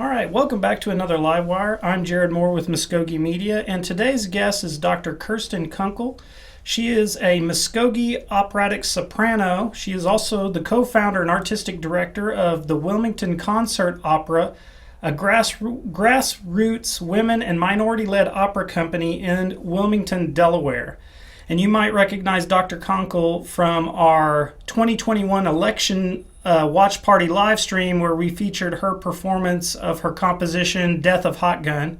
All right, welcome back to another Live Wire. I'm Jared Moore with Mvskoke Media, and today's guest is Dr. Kirsten Kunkle. She is a Mvskoke operatic soprano. She is also the co-founder and artistic director of the Wilmington Concert Opera, a grassroots women and minority-led opera company in Wilmington, Delaware. And you might recognize Dr. Kunkle from our 2021 election watch party live stream where we featured her performance of her composition, Death of Hot Gun.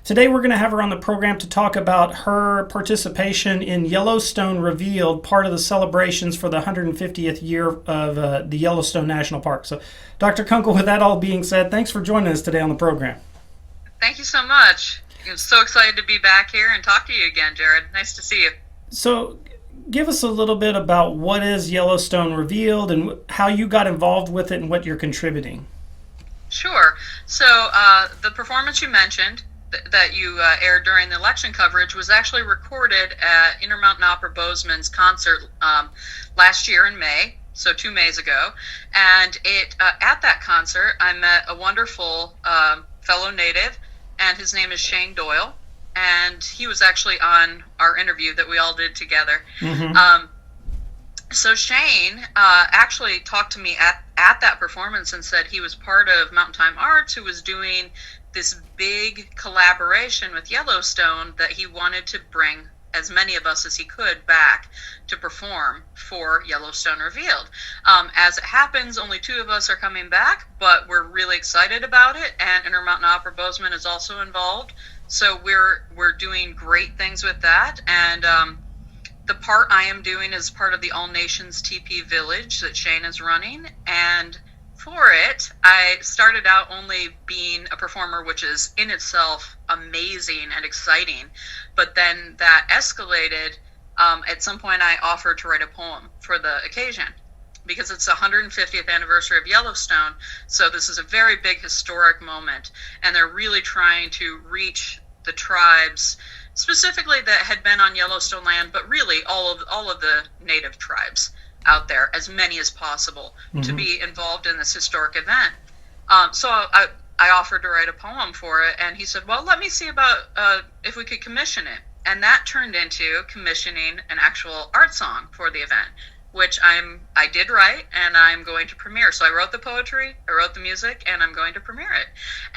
Today we're going to have her on the program to talk about her participation in Yellowstone Revealed, part of the celebrations for the 150th year of the Yellowstone National Park. So, Dr. Kunkle, with that all being said, thanks for joining us today on the program. Thank you so much. I'm so excited to be back here and talk to you again, Jared. Nice to see you. So, give us a little bit about what is Yellowstone Revealed and how you got involved with it and what you're contributing. Sure. So the performance you mentioned that you aired during the election coverage was actually recorded at Intermountain Opera Bozeman's concert last year in May, so 2 Mays ago. And at that concert, I met a wonderful fellow native, and his name is Shane Doyle. And he was actually on our interview that we all did together. Mm-hmm. So Shane actually talked to me at that performance and said he was part of Mountain Time Arts, who was doing this big collaboration with Yellowstone, that he wanted to bring as many of us as he could back to perform for Yellowstone Revealed. As it happens, only 2 of us are coming back, but we're really excited about it, and Intermountain Opera Bozeman is also involved. So we're doing great things with that, and the part I am doing is part of the All Nations TP Village that Shane is running, and for it, I started out only being a performer, which is in itself amazing and exciting, but then that escalated. At some point, I offered to write a poem for the occasion, because it's the 150th anniversary of Yellowstone, so this is a very big historic moment, and they're really trying to reach the tribes, specifically that had been on Yellowstone land, but really all of the native tribes out there, as many as possible, mm-hmm. to be involved in this historic event. So I offered to write a poem for it, and he said, well, let me see about if we could commission it. And that turned into commissioning an actual art song for the event, which I did write, and I'm going to premiere. So I wrote the poetry, I wrote the music, and I'm going to premiere it.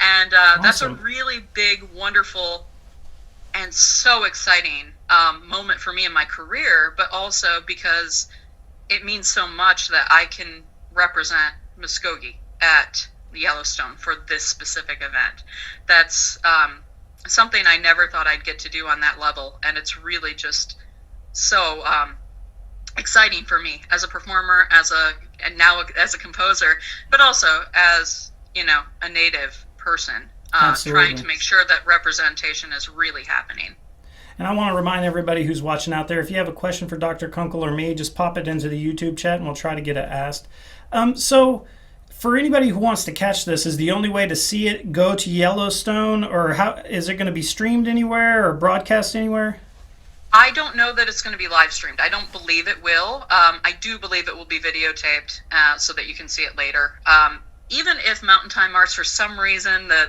And Awesome. That's a really big, wonderful, and so exciting moment for me in my career, but also because it means so much that I can represent Mvskoke at Yellowstone for this specific event. That's something I never thought I'd get to do on that level, and it's really just so exciting for me as a performer, and now as a composer, but also as a native person, trying to make sure that representation is really happening. And I want to remind everybody who's watching out there, if you have a question for Dr. Kunkle or me, just pop it into the YouTube chat and we'll try to get it asked. So for anybody who wants to catch this, is the only way to see it go to Yellowstone, or how is it going to be streamed anywhere or broadcast anywhere? I don't know that it's going to be live streamed. I don't believe it will. I do believe it will be videotaped so that you can see it later. Even if Mountain Time Arts, for some reason, the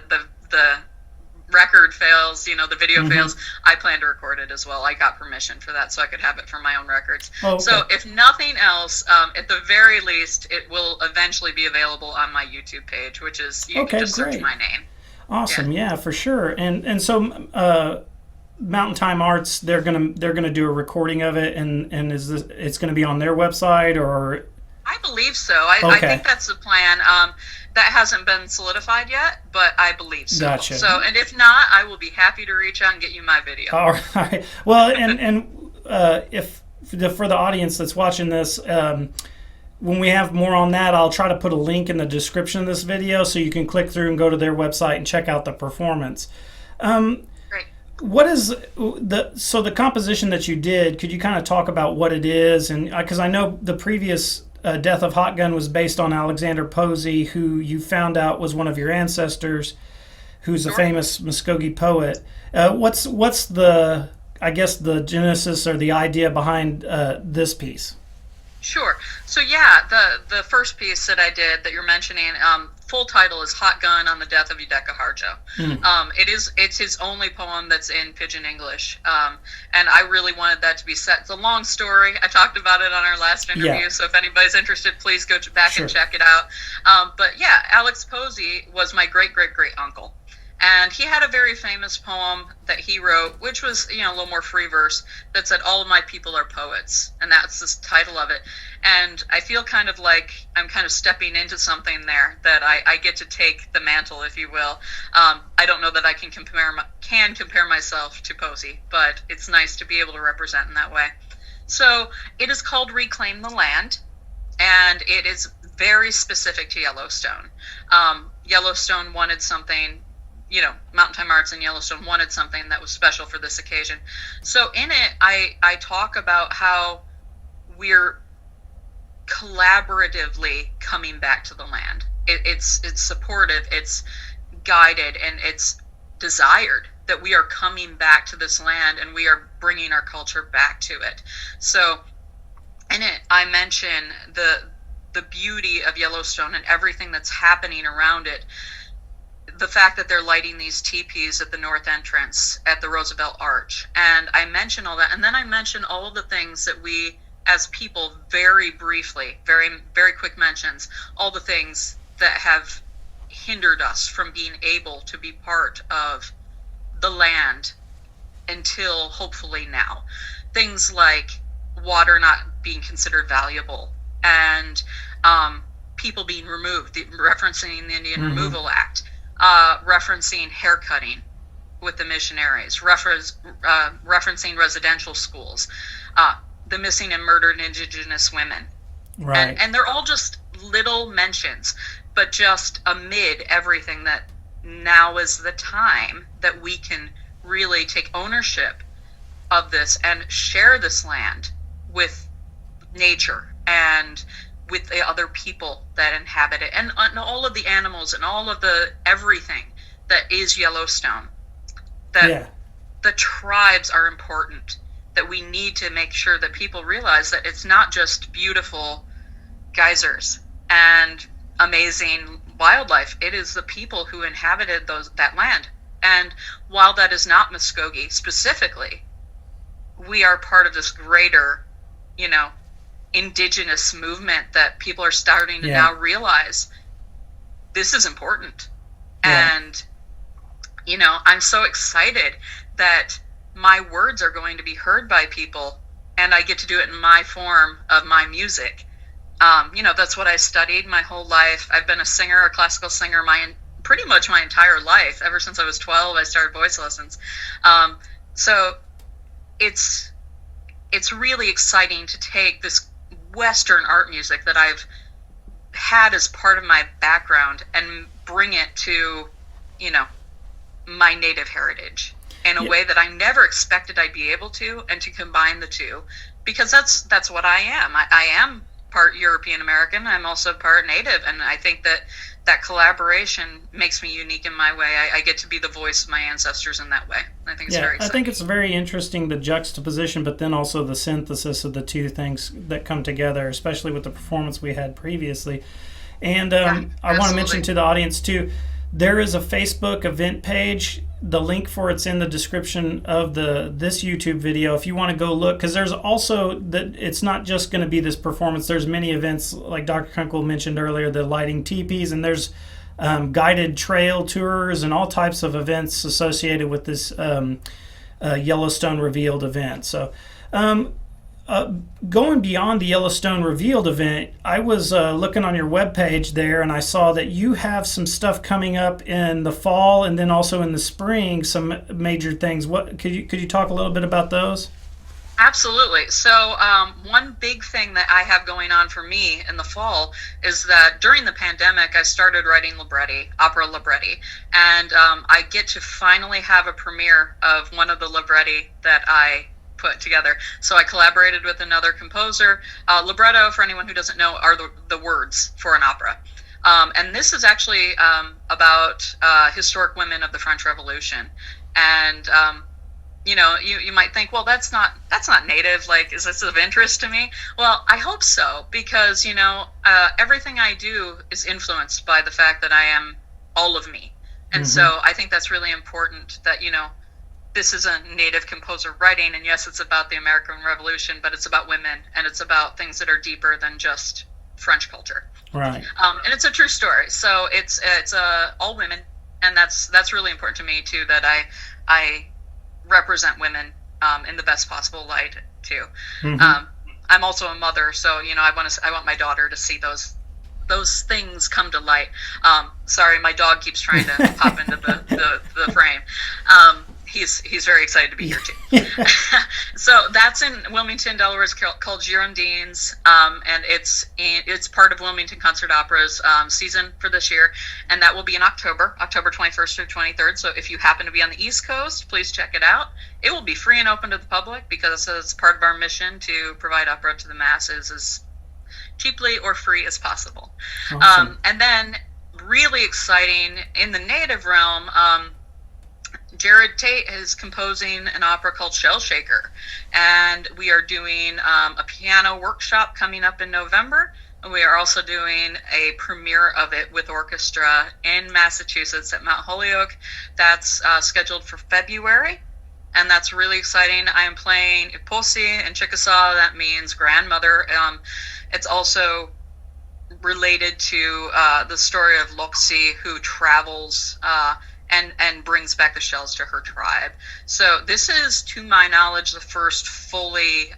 record fails, the video mm-hmm. fails, I plan to record it as well. I got permission for that, so I could have it for my own records. Oh, okay. So if nothing else, at the very least, it will eventually be available on my YouTube page, which is, you can just search my name. Awesome, yeah, for sure. And so Mountain Time Arts, they're gonna do a recording of it, and it's gonna be on their website, or? I believe so. I think that's the plan. That hasn't been solidified yet, but I believe so. Gotcha. So, and if not, I will be happy to reach out and get you my video. All right. Well, and if for the audience that's watching this, when we have more on that, I'll try to put a link in the description of this video so you can click through and go to their website and check out the performance. Great. What is the composition that you did? Could you kind of talk about what it is? And because I know the previous Death of Hot Gun was based on Alexander Posey, who you found out was one of your ancestors, who's a famous Mvskoke poet. What's the genesis or the idea behind this piece? Sure. So yeah, the first piece that I did that you're mentioning, full title is Hot Gun on the Death of Yudeka Harjo. Mm. It's his only poem that's in Pidgin English, and I really wanted that to be set. It's a long story. I talked about it on our last interview, so if anybody's interested, please go back and check it out. But yeah, Alex Posey was my great uncle. And he had a very famous poem that he wrote, which was, a little more free verse, that said, "All of my people are poets." And that's the title of it. And I feel kind of like I'm kind of stepping into something there, that I get to take the mantle, if you will. I don't know that I can compare myself to Posey, but it's nice to be able to represent in that way. So it is called Reclaim the Land, and it is very specific to Yellowstone. Yellowstone wanted something, Mountain Time Arts and Yellowstone wanted something that was special for this occasion. So in it, I talk about how we're collaboratively coming back to the land. It's supportive, it's guided, and it's desired that we are coming back to this land and we are bringing our culture back to it. So in it, I mention the beauty of Yellowstone and everything that's happening around it. The fact that they're lighting these teepees at the north entrance at the Roosevelt Arch. And I mention all that. And then I mention all of the things that we, as people, very briefly, very, very quick mentions, all the things that have hindered us from being able to be part of the land until hopefully now. Things like water not being considered valuable, and people being removed, referencing the Indian Removal Act. Referencing haircutting with the missionaries, referencing residential schools, the missing and murdered Indigenous women. Right. And they're all just little mentions, but just amid everything, that now is the time that we can really take ownership of this and share this land with nature and with the other people that inhabit it, and all of the animals and all of the everything that is Yellowstone. That the tribes are important, that we need to make sure that people realize that it's not just beautiful geysers and amazing wildlife. It is the people who inhabited that land. And while that is not Mvskoke specifically, we are part of this greater, Indigenous movement that people are starting to now realize this is important. And, I'm so excited that my words are going to be heard by people, and I get to do it in my form of my music. That's what I studied my whole life. I've been a classical singer, pretty much my entire life. Ever since I was 12, I started voice lessons. So it's really exciting to take this Western art music that I've had as part of my background and bring it to, my native heritage in a way that I never expected I'd be able to, and to combine the two, because that's what I am. I am part European American. I'm also part Native, and I think that collaboration makes me unique in my way. I get to be the voice of my ancestors in that way. I think it's very exciting. I think it's very interesting, the juxtaposition, but then also the synthesis of the two things that come together, especially with the performance we had previously. And I want to mention to the audience too, there is a Facebook event page. The link for it's in the description of this YouTube video if you want to go look, because there's also that it's not just going to be this performance. There's many events, like Dr. Kunkle mentioned earlier, the lighting teepees, and there's guided trail tours and all types of events associated with this Yellowstone Revealed event. So going beyond the Yellowstone Revealed event, I was looking on your webpage there, and I saw that you have some stuff coming up in the fall and then also in the spring, some major things. What could you talk a little bit about those? Absolutely. So one big thing that I have going on for me in the fall is that during the pandemic, I started writing opera libretti, and I get to finally have a premiere of one of the libretti that I put together. So I collaborated with another composer. Libretto, for anyone who doesn't know, are the words for an opera. And this is actually about historic women of the French Revolution. And you might think, well, that's not native. Like, is this of interest to me? Well, I hope so, because everything I do is influenced by the fact that I am all of me, and so I think that's really important. That this is a Native composer writing, and yes, it's about the American Revolution, but it's about women, and it's about things that are deeper than just French culture. Right. And it's a true story. So it's all women, and that's really important to me too. That I represent women in the best possible light too. I'm also a mother, so I want my daughter to see those things come to light. Sorry, my dog keeps trying to pop into the frame. He's very excited to be here too. So that's in Wilmington, Delaware. It's called Girondins, and it's part of Wilmington Concert Opera's season for this year, and that will be in October 21st through 23rd. So if you happen to be on the East Coast, please check it out. It will be free and open to the public, because it's part of our mission to provide opera to the masses as cheaply or free as possible. Awesome. And then, really exciting in the Native realm, Jared Tate is composing an opera called Shell Shaker, and we are doing a piano workshop coming up in November, and we are also doing a premiere of it with orchestra in Massachusetts at Mount Holyoke. That's scheduled for February, and that's really exciting. I am playing Iposi in Chickasaw. That means grandmother. It's also related to the story of Loxi, who travels and brings back the shells to her tribe. So this is, to my knowledge, the first fully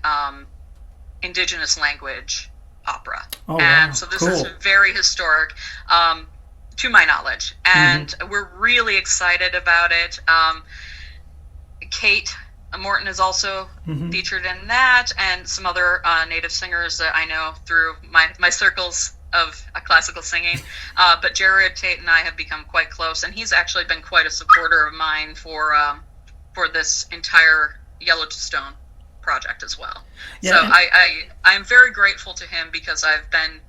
Indigenous language opera. Oh, and wow. So this is very historic, to my knowledge. And we're really excited about it. Kate Morton is also featured in that, and some other Native singers that I know through my circles of classical singing, but Jared Tate and I have become quite close, and he's actually been quite a supporter of mine for this entire Yellowstone project as well. Yeah. So I'm very grateful to him, because I've been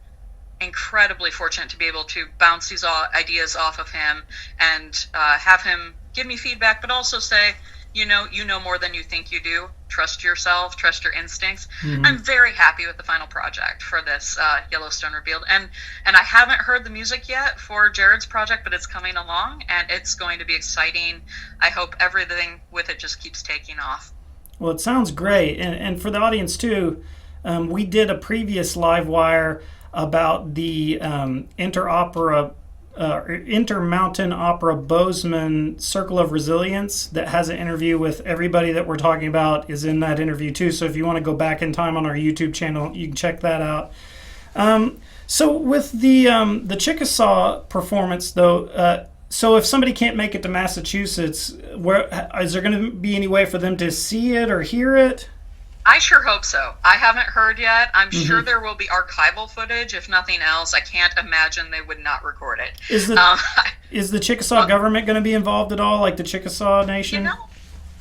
incredibly fortunate to be able to bounce these ideas off of him and have him give me feedback, but also say, you know more than you think you do. Trust yourself, trust your instincts. I'm very happy with the final project for this Yellowstone Revealed. And I haven't heard the music yet for Jared's project, but it's coming along, and it's going to be exciting. I hope everything with it just keeps taking off. Well, it sounds great. And for the audience too, we did a previous live wire about the Intermountain Opera Bozeman Circle of Resilience that has an interview with everybody that we're talking about is in that interview too. So if you want to go back in time on our YouTube channel, you can check that out. So with the Chickasaw performance though, so if somebody can't make it to Massachusetts, is there going to be any way for them to see it or hear it? I sure hope so. I haven't heard yet. I'm sure there will be archival footage. If nothing else, I can't imagine they would not record it. Is the Chickasaw government going to be involved at all, like the Chickasaw Nation?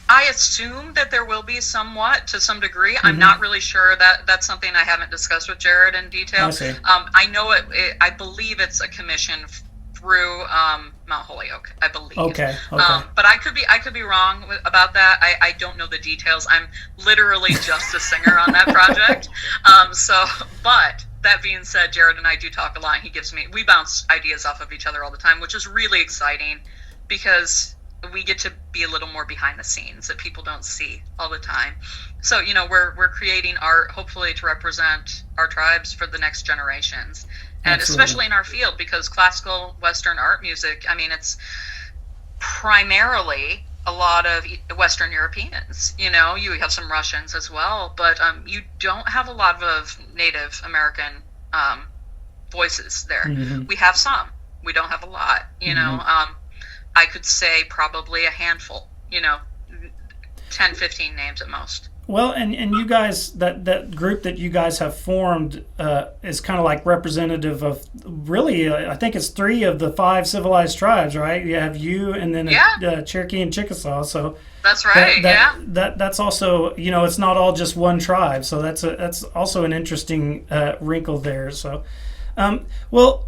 I assume that there will be somewhat, to some degree. I'm not really sure. That's something I haven't discussed with Jared in detail. I see. I know I believe it's a commission through Mount Holyoke, I believe. Okay. But I could be wrong about that. I don't know the details. I'm literally just a singer on that project. But that being said, Jared and I do talk a lot. We bounce ideas off of each other all the time, which is really exciting, because we get to be a little more behind the scenes that people don't see all the time. So, we're creating art, hopefully to represent our tribes for the next generations. And Absolutely. Especially in our field, because classical Western art music, it's primarily a lot of Western Europeans. You have some Russians as well, but you don't have a lot of Native American voices there. We have some. We don't have a lot. I could say probably a handful, 10, 15 names at most. Well, and you guys, that group that you guys have formed is kind of like representative of really, I think it's 3 of the 5 civilized tribes, right? You have you, and then Cherokee and Chickasaw. So that's right. That's also, it's not all just one tribe. So that's also an interesting wrinkle there. So, well,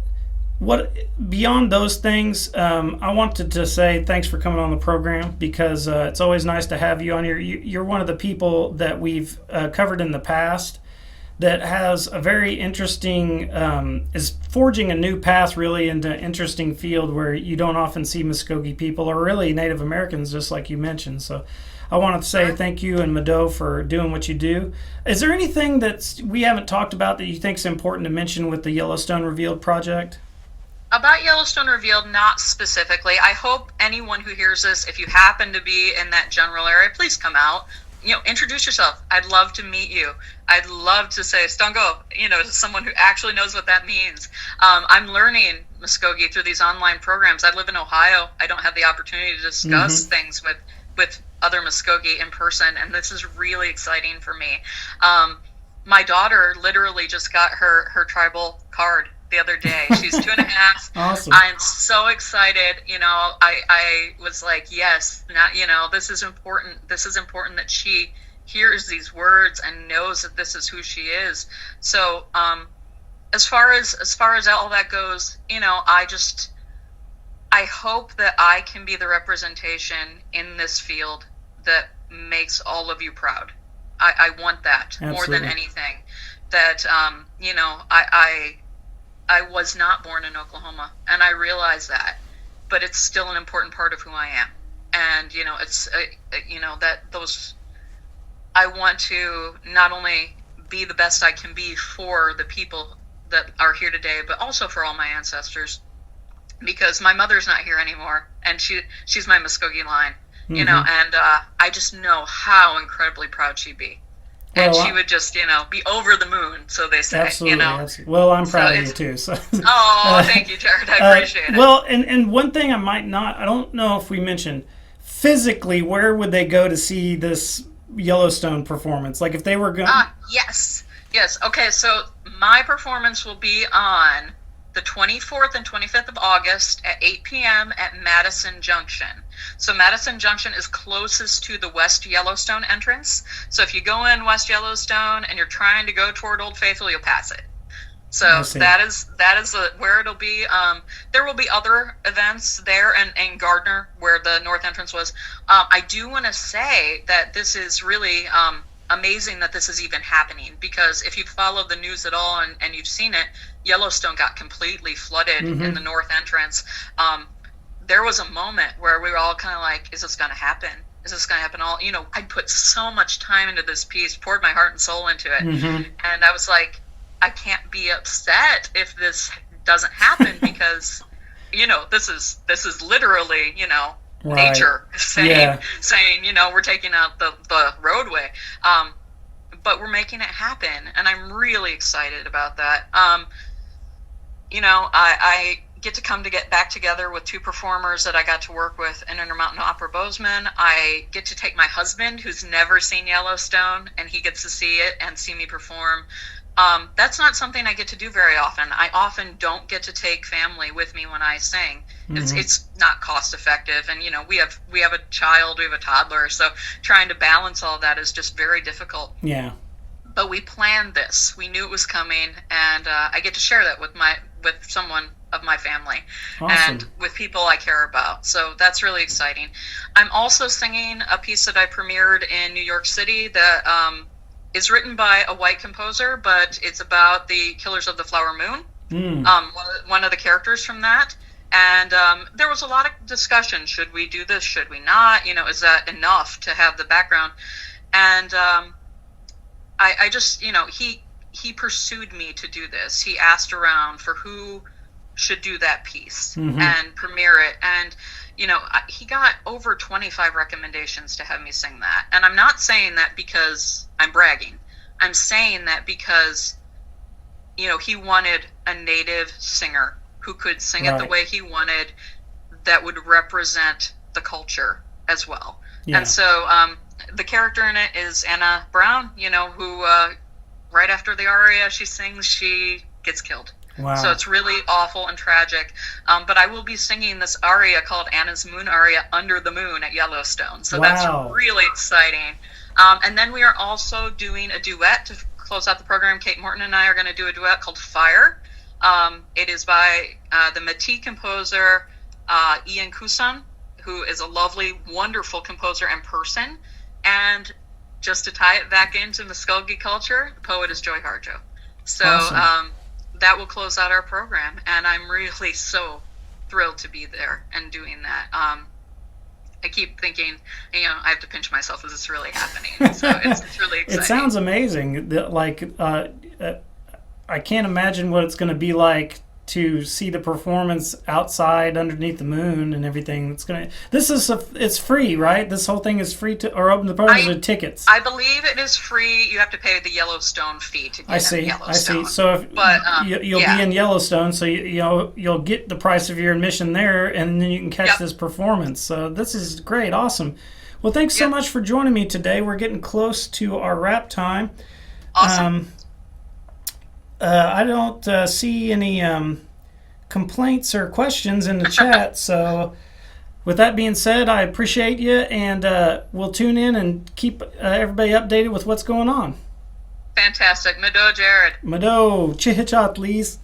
what beyond those things, I wanted to say thanks for coming on the program, because it's always nice to have you on here. You're one of the people that we've covered in the past that has a very interesting, is forging a new path really into an interesting field where you don't often see Muskogee people, or really Native Americans, just like you mentioned. So I wanted to say thank you and Mado for doing what you do. Is there anything that we haven't talked about that you think is important to mention with the Yellowstone Revealed project? About Yellowstone Revealed, not specifically. I hope anyone who hears this, if you happen to be in that general area, please come out. Introduce yourself. I'd love to meet you. I'd love to say Stongo, to someone who actually knows what that means. I'm learning Muskogee through these online programs. I live in Ohio. I don't have the opportunity to discuss things with other Muskogee in person, and this is really exciting for me. My daughter literally just got her tribal card the other day. She's 2.5. Awesome. I'm so excited. I was like, yes, this is important. This is important that she hears these words and knows that this is who she is. So, as far as all that goes, I hope that I can be the representation in this field that makes all of you proud. I want that. Absolutely. More than anything. That, I was not born in Oklahoma, and I realize that, but it's still an important part of who I am. And, I want to not only be the best I can be for the people that are here today, but also for all my ancestors, because my mother's not here anymore, and she's my Muskogee line, and I just know how incredibly proud she'd be. And she would just, be over the moon, so they say. Absolutely, absolutely. Well, I'm proud of you too. So. Oh, thank you, Jared. I appreciate it. Well, and one thing I don't know if we mentioned, physically, where would they go to see this Yellowstone performance? Like if they were going. Yes. Okay, so my performance will be on the 24th and 25th of August at 8 p.m. at Madison Junction. So Madison Junction is closest to the West Yellowstone entrance. So if you go in West Yellowstone and you're trying to go toward Old Faithful, you'll pass it. So that is where it'll be. There will be other events there in Gardner, where the north entrance was. I do want to say that this is really amazing that this is even happening, because if you've followed the news at all and you've seen it, Yellowstone got completely flooded in the north entrance. There was a moment where we were all kind of like, is this going to happen? Is this going to happen? I'd put so much time into this piece, poured my heart and soul into it. And I was like, I can't be upset if this doesn't happen, because, this is literally, nature saying, we're taking out the roadway. But we're making it happen, and I'm really excited about that. I get to get back together with two performers that I got to work with in Intermountain Opera Bozeman. I get to take my husband, who's never seen Yellowstone, and he gets to see it and see me perform. That's not something I get to do very often. I often don't get to take family with me when I sing. It's not cost effective, and we have a child, we have a toddler, so trying to balance all that is just very difficult. Yeah. But we planned this. We knew it was coming, and I get to share that with someone of my family. Awesome. And with people I care about. So that's really exciting. I'm also singing a piece that I premiered in New York City that is written by a white composer, but it's about the Killers of the Flower Moon. One of the characters from that. And there was a lot of discussion. Should we do this? Should we not? Is that enough to have the background? And I just, he pursued me to do this. He asked around for who should do that piece and premiere it. And, he got over 25 recommendations to have me sing that. And I'm not saying that because I'm bragging. I'm saying that because, he wanted a native singer who could sing it the way he wanted, that would represent the culture as well. Yeah. And so the character in it is Anna Brown, who right after the aria she sings, she gets killed. Wow. So it's really awful and tragic. But I will be singing this aria called Anna's Moon Aria under the moon at Yellowstone. So that's really exciting. And then we are also doing a duet to close out the program. Kate Morton and I are going to do a duet called Fire. It is by the Métis composer Ian Kusan, who is a lovely, wonderful composer and person. And just to tie it back into Muskogee culture, the poet is Joy Harjo. So Awesome. that will close out our program, and I'm really so thrilled to be there and doing that. I keep thinking, I have to pinch myself. Is this really happening? So it's really exciting. It sounds amazing. I can't imagine what it's going to be like to see the performance outside underneath the moon and everything. It's free, right? This whole thing is free or open to the public with tickets. I believe it is free. You have to pay the Yellowstone fee to get in Yellowstone. I see. So you'll be in Yellowstone, so you'll get the price of your admission there, and then you can catch this performance. So this is great, awesome. Well, thanks so much for joining me today. We're getting close to our wrap time. Awesome. I don't see any complaints or questions in the chat. So with that being said, I appreciate you, and we'll tune in and keep everybody updated with what's going on. Fantastic. Mado, Jared. Mado, chihichat, please.